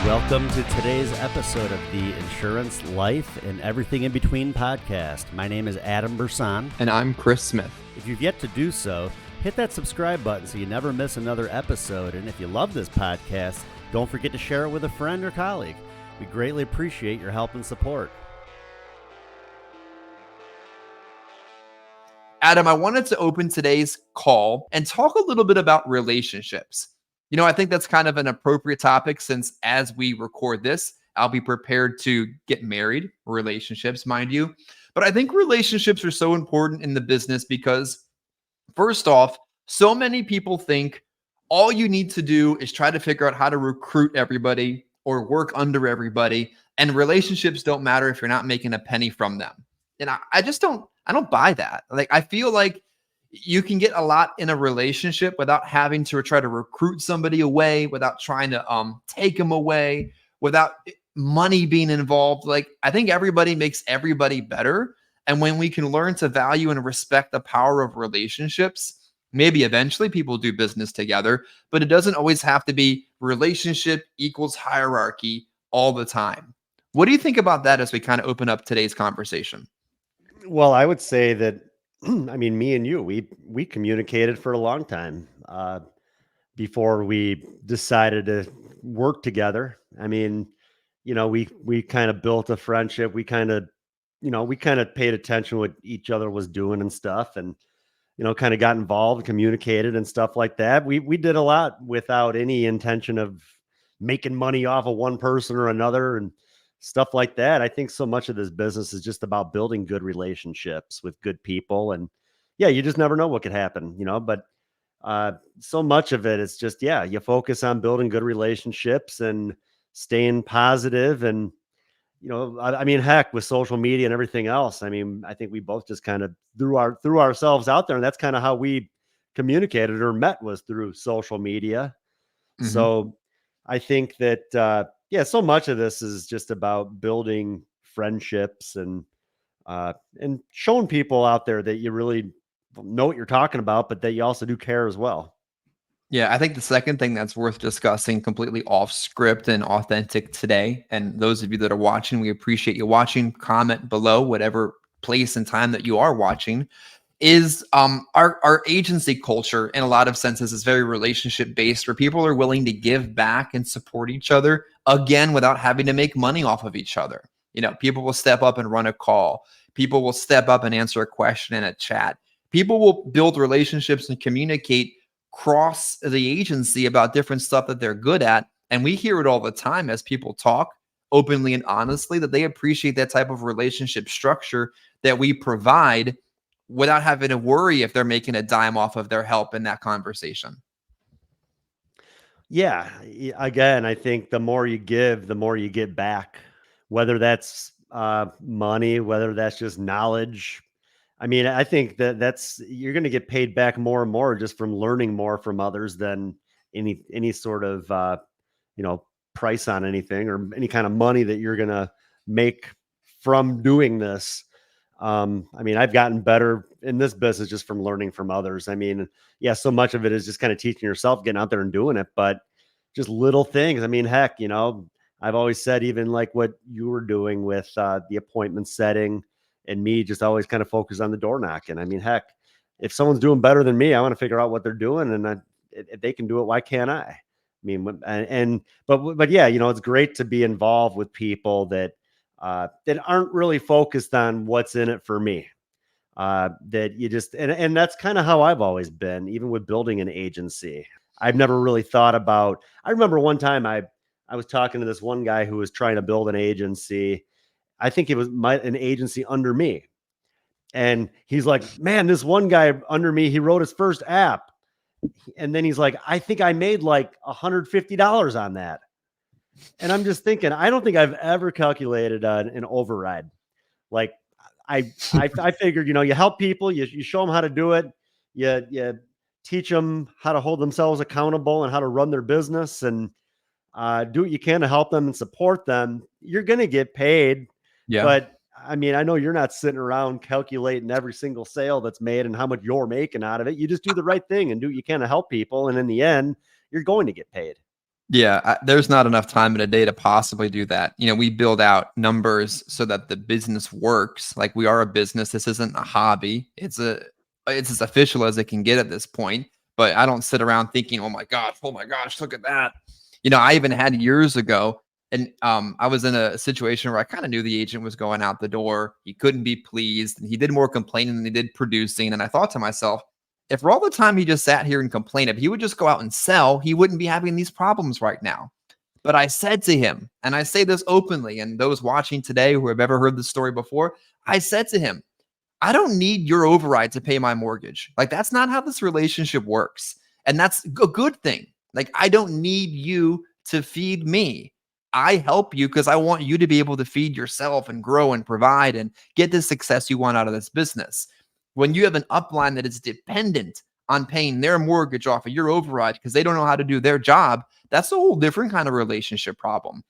Welcome to today's episode of the Insurance, Life, and Everything in Between podcast. My name is Adam Brsan. And I'm Chris Smith. If you've yet to do so, hit that subscribe button so you never miss another episode. And if you love this podcast, don't forget to share it with a friend or colleague. We greatly appreciate your help and support. Adam, I wanted to open today's call and talk a little bit about relationships. You know, I think that's kind of an appropriate topic since as we record this, I'll be prepared to get married, relationships, mind you. But I think relationships are so important in the business because, first off, so many people think all you need to do is try to figure out how to recruit everybody or work under everybody. And relationships don't matter if you're not making a penny from them. And I just don't buy that. Like, I feel like you can get a lot in a relationship without having to try to recruit somebody away, without trying to take them away, without money being involved. Like, I think everybody makes everybody better. And when we can learn to value and respect the power of relationships, maybe eventually people do business together, but it doesn't always have to be relationship equals hierarchy all the time. What do you think about that as we kind of open up today's conversation? Well, I would say that, I mean, me and you, we communicated for a long time before we decided to work together. I mean, you know, we kind of built a friendship. We kind of paid attention to what each other was doing and stuff, and kind of got involved, communicated and stuff like that. We did a lot without any intention of making money off of one person or another and stuff like that. I think so much of this business is just about building good relationships with good people. And yeah, you just never know what could happen, but so much of it is just, you focus on building good relationships and staying positive. And, I mean, heck, with social media and everything else, I mean, I think we both just kind of threw ourselves out there, and that's kind of how we communicated or met, was through social media. Mm-hmm. So I think that, so much of this is just about building friendships and showing people out there that you really know what you're talking about, but that you also do care as well. Yeah, I think the second thing that's worth discussing, completely off script and authentic today, and those of you that are watching, we appreciate you watching. Comment below whatever place and time that you are watching. Is our agency culture in a lot of senses is very relationship based, where people are willing to give back and support each other, again, without having to make money off of each other. People will step up and run a call. People will step up and answer a question in a chat. People will build relationships and communicate cross the agency about different stuff that they're good at. And we hear it all the time as people talk openly and honestly that they appreciate that type of relationship structure that we provide, without having to worry if they're making a dime off of their help in that conversation. Yeah. Again, I think the more you give, the more you get back, whether that's money, whether that's just knowledge. I mean, I think you're going to get paid back more and more just from learning more from others than any sort of, price on anything or any kind of money that you're going to make from doing this. I mean, I've gotten better in this business just from learning from others. I mean, so much of it is just kind of teaching yourself, getting out there and doing it, but just little things. I mean, heck, I've always said, even like what you were doing with the appointment setting and me just always kind of focus on the door knocking. I mean, heck, if someone's doing better than me, I want to figure out what they're doing, and if they can do it, why can't I? I mean, but yeah, it's great to be involved with people that aren't really focused on what's in it for me. That you just, and that's kind of how I've always been, even with building an agency. I've never really thought about, I remember one time I was talking to this one guy who was trying to build an agency. I think it was an agency under me. And he's like, man, this one guy under me, he wrote his first app. And then he's like, I think I made like $150 on that. And I'm just thinking, I don't think I've ever calculated an override. Like I figured, you help people, you show them how to do it. You teach them how to hold themselves accountable and how to run their business, and do what you can to help them and support them. You're going to get paid. Yeah. But I mean, I know you're not sitting around calculating every single sale that's made and how much you're making out of it. You just do the right thing and do what you can to help people. And in the end, you're going to get paid. Yeah, there's not enough time in a day to possibly do that. We build out numbers so that the business works. Like, we are a business. This isn't a hobby. It's as official as it can get at this point. But I don't sit around thinking, oh my gosh, look at that. I even had years ago, and I was in a situation where I kind of knew the agent was going out the door. He couldn't be pleased, and he did more complaining than he did producing. And I thought to myself, if for all the time he just sat here and complained, if he would just go out and sell, he wouldn't be having these problems right now. But I said to him, and I say this openly, and those watching today who have ever heard the story before, I said to him, I don't need your override to pay my mortgage. Like, that's not how this relationship works. And that's a good thing. Like, I don't need you to feed me. I help you because I want you to be able to feed yourself and grow and provide and get the success you want out of this business. When you have an upline that is dependent on paying their mortgage off of your override because they don't know how to do their job, that's a whole different kind of relationship problem.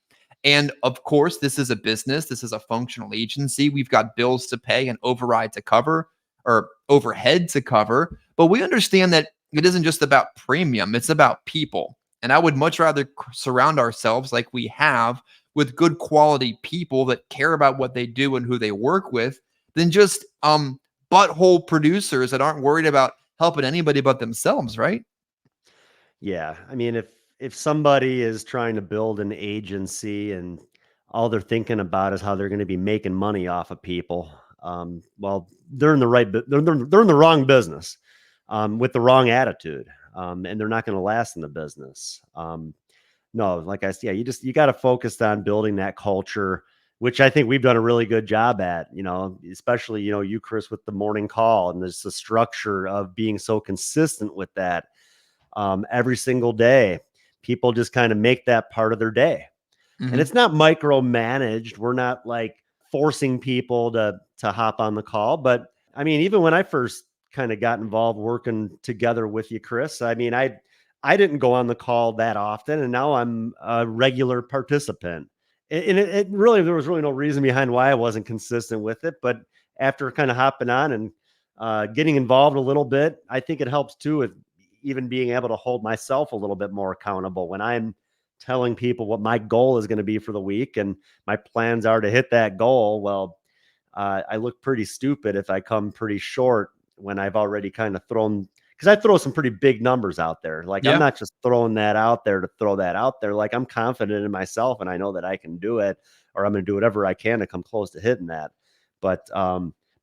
And of course, this is a business. This is a functional agency. We've got bills to pay and override to cover, or overhead to cover. But we understand that it isn't just about premium, it's about people. And I would much rather surround ourselves like we have with good quality people that care about what they do and who they work with than just butthole producers that aren't worried about helping anybody but themselves, right? Yeah, I mean, if somebody is trying to build an agency and all they're thinking about is how they're going to be making money off of people, well, they're in the they're in the wrong business, with the wrong attitude, and they're not going to last in the business. No, like I said, yeah, you got to focus on building that culture, which I think we've done a really good job at. Especially you, Chris, with the morning call, and there's the structure of being so consistent with that, every single day. People just kind of make that part of their day. And Hmm. it's not micromanaged. We're not like forcing people to hop on the call. But I mean, even when I first kind of got involved working together with you, Chris, I mean, I didn't go on the call that often, and now I'm a regular participant. And it really, there was really no reason behind why I wasn't consistent with it. But after kind of hopping on and getting involved a little bit, I think it helps too with even being able to hold myself a little bit more accountable when I'm telling people what my goal is going to be for the week and my plans are to hit that goal. Well, I look pretty stupid if I come pretty short when I've already kind of thrown, because I throw some pretty big numbers out there. Like, I'm Yeah. not just throwing that out there to throw that out there. Like, I'm confident in myself and I know that I can do it, or I'm going to do whatever I can to come close to hitting that. But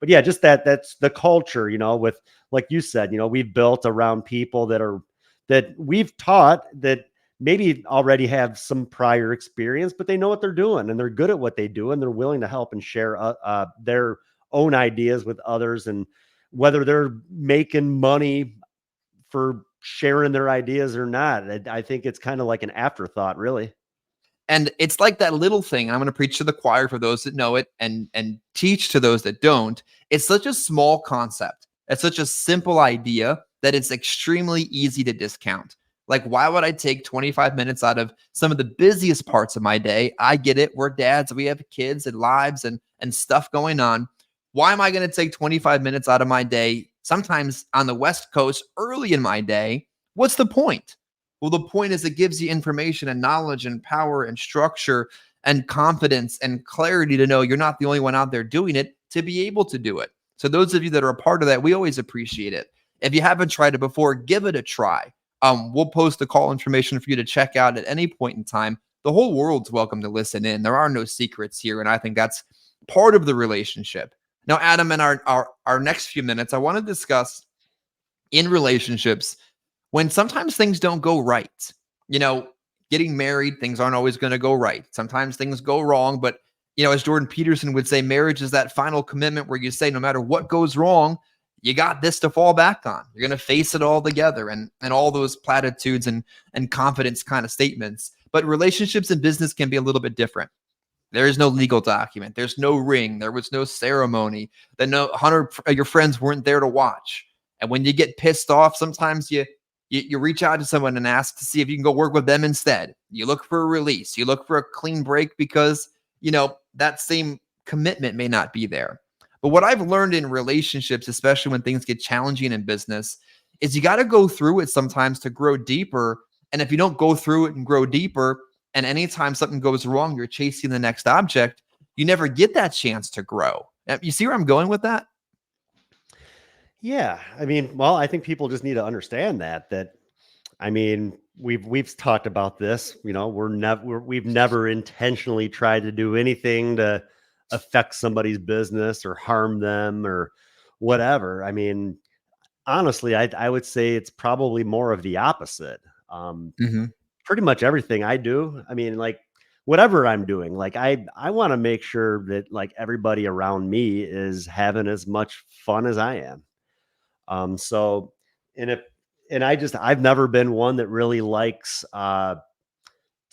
yeah, just that's the culture, with, like you said, we've built around people that we've taught that maybe already have some prior experience, but they know what they're doing and they're good at what they do and they're willing to help and share their own ideas with others. And whether they're making money for sharing their ideas or not, I think it's kind of like an afterthought, really. And it's like that little thing. And I'm going to preach to the choir for those that know it and teach to those that don't. It's such a small concept. It's such a simple idea that it's extremely easy to discount. Like, why would I take 25 minutes out of some of the busiest parts of my day? I get it. We're dads, we have kids and lives and stuff going on. Why am I going to take 25 minutes out of my day, sometimes on the West Coast, early in my day? What's the point? Well, the point is it gives you information and knowledge and power and structure and confidence and clarity to know you're not the only one out there doing it, to be able to do it. So those of you that are a part of that, we always appreciate it. If you haven't tried it before, give it a try. We'll post the call information for you to check out at any point in time. The whole world's welcome to listen in. There are no secrets here, and I think that's part of the relationship. Now, Adam, in our next few minutes, I want to discuss in relationships when sometimes things don't go right. You know, Getting married, things aren't always going to go right. Sometimes things go wrong, but as Jordan Peterson would say, marriage is that final commitment where you say, no matter what goes wrong, you got this to fall back on. You're going to face it all together, and all those platitudes and confidence kind of statements. But relationships and business can be a little bit different. There is no legal document. There's no ring. There was no ceremony. Then no 100 of your friends weren't there to watch. And when you get pissed off, sometimes you reach out to someone and ask to see if you can go work with them instead. You look for a release. You look for a clean break because, that same commitment may not be there. But what I've learned in relationships, especially when things get challenging in business, is you got to go through it sometimes to grow deeper And if you don't go through it and grow deeper, and anytime something goes wrong, you're chasing the next object, you never get that chance to grow. You see where I'm going with that? Yeah, I mean, well, I think people just need to understand that I mean, we've talked about this, we've never intentionally tried to do anything to affect somebody's business or harm them or whatever. I mean, honestly, I would say it's probably more of the opposite. Um, Hmm. Pretty much everything I do, I mean, like whatever I'm doing, like I want to make sure that like everybody around me is having as much fun as I am. So and if and I've never been one that really likes to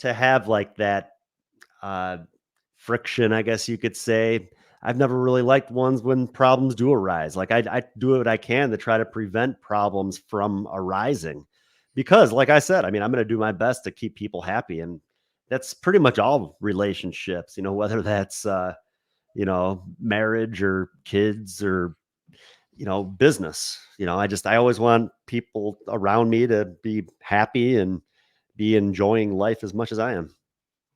have like that uh friction, I guess you could say. I've never really liked ones when problems do arise. Like I do what I can to try to prevent problems from arising. Because like I said, I mean, I'm going to do my best to keep people happy, and that's pretty much all relationships, whether that's marriage or kids or business. I always want people around me to be happy and be enjoying life as much as I am.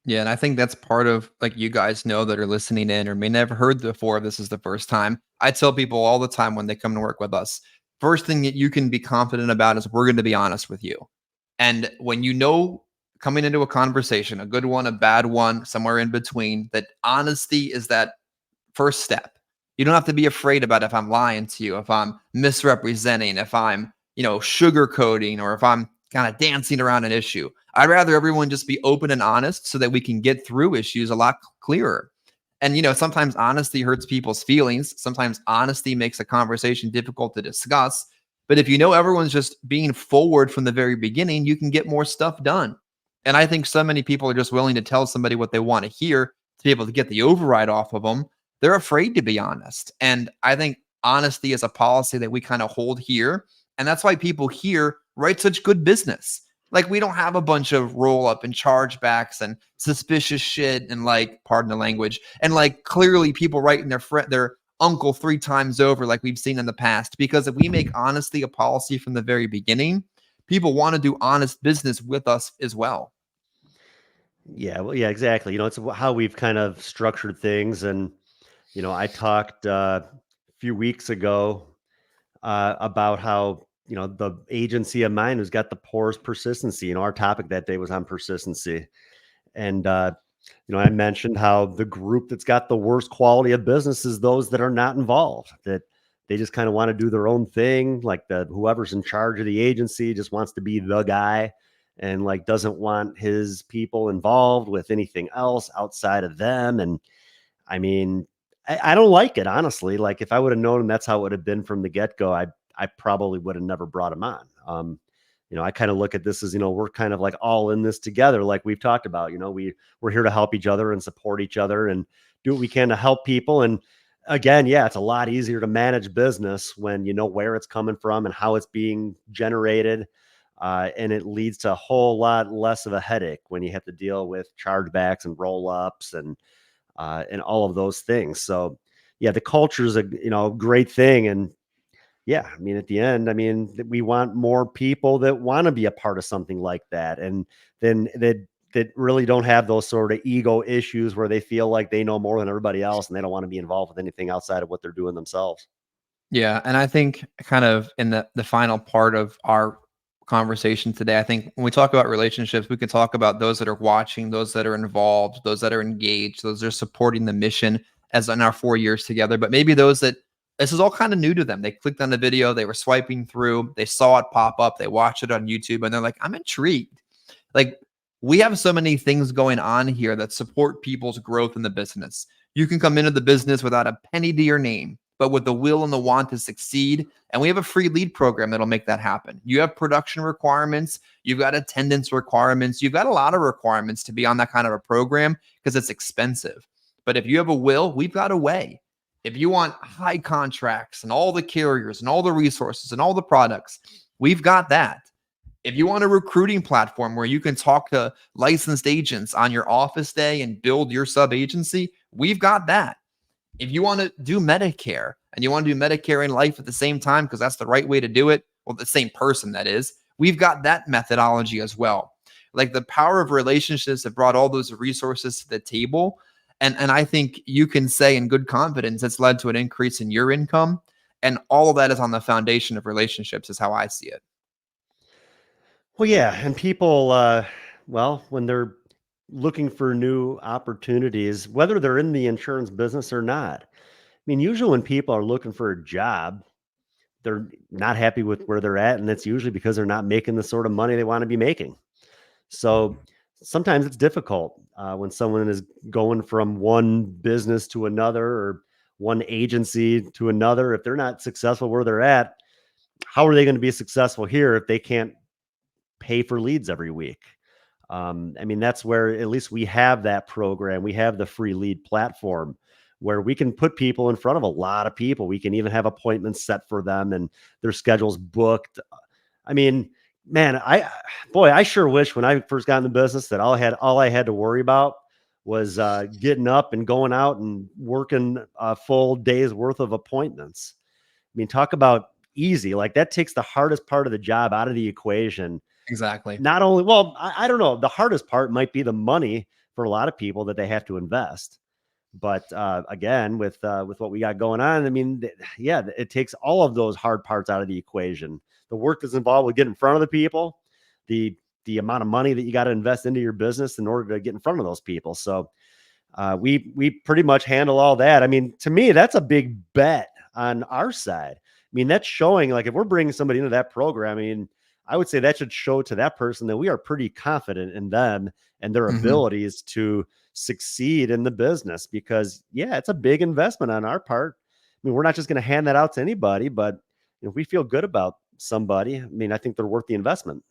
Yeah, and I think that's part of like you guys know that are listening in or may never heard before if this is the first time. I tell people all the time when they come to work with us, first thing that you can be confident about is we're going to be honest with you. And when you know coming into a conversation, a good one, a bad one, somewhere in between, that honesty is that first step. You don't have to be afraid about if I'm lying to you, if I'm misrepresenting, if I'm, sugarcoating, or if I'm kind of dancing around an issue. I'd rather everyone just be open and honest so that we can get through issues a lot clearer. And, sometimes honesty hurts people's feelings. Sometimes honesty makes a conversation difficult to discuss. But if you know everyone's just being forward from the very beginning, you can get more stuff done. And I think so many people are just willing to tell somebody what they want to hear to be able to get the override off of them. They're afraid to be honest. And I think honesty is a policy that we kind of hold here. And that's why people here write such good business. Like we don't have a bunch of roll up and chargebacks and suspicious shit and like, pardon the language, and like clearly people writing their uncle 3 times over like we've seen in the past. Because if we make honesty a policy from the very beginning, people want to do honest business with us as well. Yeah, well, yeah, exactly. It's how we've kind of structured things. And I talked a few weeks ago about how the agency of mine who's got the poorest persistency. Our topic that day was on persistency. And I mentioned how the group that's got the worst quality of business is those that are not involved, that they just kind of want to do their own thing. Like whoever's in charge of the agency just wants to be the guy and like doesn't want his people involved with anything else outside of them. And I mean, I don't like it, honestly. Like if I would have known that's how it would have been from the get-go, I probably would have never brought him on. I kind of look at this as, we're kind of like all in this together, like we've talked about. We're here to help each other and support each other and do what we can to help people. And again, yeah, it's a lot easier to manage business when you know where it's coming from and how it's being generated. And it leads to a whole lot less of a headache when you have to deal with chargebacks and roll-ups and all of those things. So yeah, the culture is a great thing. And yeah, I mean, at the end, I mean, we want more people that want to be a part of something like that, and then that really don't have those sort of ego issues where they feel like they know more than everybody else and they don't want to be involved with anything outside of what they're doing themselves. Yeah, and I think kind of in the final part of our conversation today, I think when we talk about relationships, we can talk about those that are watching, those that are involved, those that are engaged, those that are supporting the mission as in our 4 years together. But maybe those that this is all kind of new to them. They clicked on the video, they were swiping through, they saw it pop up, they watched it on YouTube, and they're like, I'm intrigued. Like we have so many things going on here that support people's growth in the business. You can come into the business without a penny to your name, but with the will and the want to succeed. And we have a free lead program that'll make that happen. You have production requirements, you've got attendance requirements, you've got a lot of requirements to be on that kind of a program because it's expensive. But if you have a will, we've got a way. If you want high contracts and all the carriers and all the resources and all the products, we've got that. If you want a recruiting platform where you can talk to licensed agents on your office day and build your sub agency, we've got that. If you want to do Medicare and you want to do Medicare and life at the same time, because that's the right way to do it, well, the same person that is, we've got that methodology as well. Like the power of relationships have brought all those resources to the table. And I think you can say in good confidence it's led to an increase in your income. And all of that is on the foundation of relationships, is how I see it. Well, yeah, and people, well, when they're looking for new opportunities, whether they're in the insurance business or not, I mean, usually when people are looking for a job, they're not happy with where they're at, and that's usually because they're not making the sort of money they want to be making. So sometimes it's difficult when someone is going from one business to another or one agency to another. If they're not successful where they're at, how are they going to be successful here if they can't pay for leads every week? I mean, that's where at least we have that program. We have the free lead platform where we can put people in front of a lot of people. We can even have appointments set for them and their schedules booked. I mean, man, I sure wish when I first got in the business that all I had to worry about was getting up and going out and working a full day's worth of appointments. I mean, talk about easy. Like that takes the hardest part of the job out of the equation. Exactly. Not only, well, I don't know. The hardest part might be the money for a lot of people that they have to invest. But again, with what we got going on, I mean, yeah, it takes all of those hard parts out of the equation. The work that's involved with getting in front of the people, the amount of money that you got to invest into your business in order to get in front of those people. So we pretty much handle all that. I mean, to me, that's a big bet on our side. I mean, that's showing like if we're bringing somebody into that program, I mean, I would say that should show to that person that we are pretty confident in them and their abilities to succeed in the business because yeah, it's a big investment on our part. I mean, we're not just going to hand that out to anybody, but if we feel good about somebody, I mean, I think they're worth the investment.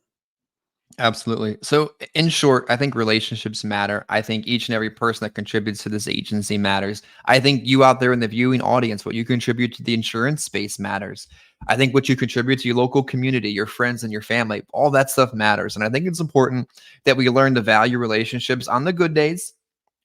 Absolutely. So, in short, I think relationships matter. I think each and every person that contributes to this agency matters. I think you out there in the viewing audience, what you contribute to the insurance space matters. I think what you contribute to your local community, your friends, and your family, all that stuff matters. And I think it's important that we learn to value relationships on the good days,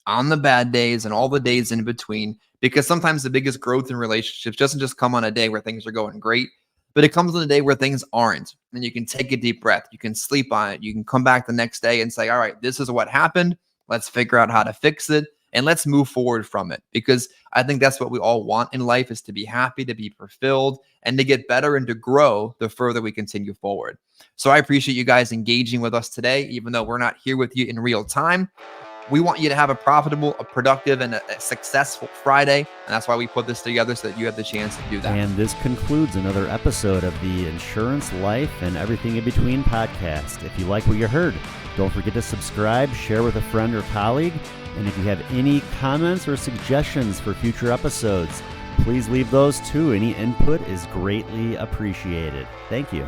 on the bad days, and all the days in between, because sometimes the biggest growth in relationships doesn't just come on a day where things are going great, but it comes on a day where things aren't. And you can take a deep breath. You can sleep on it. You can come back the next day and say, all right, this is what happened. Let's figure out how to fix it and let's move forward from it. Because I think that's what we all want in life, is to be happy, to be fulfilled, and to get better and to grow the further we continue forward. So I appreciate you guys engaging with us today, even though we're not here with you in real time. We want you to have a profitable, a productive, and a successful Friday. And that's why we put this together, so that you have the chance to do that. And this concludes another episode of the Insurance, Life, and Everything in Between podcast. If you like what you heard, don't forget to subscribe, share with a friend or colleague. And if you have any comments or suggestions for future episodes, please leave those too. Any input is greatly appreciated. Thank you.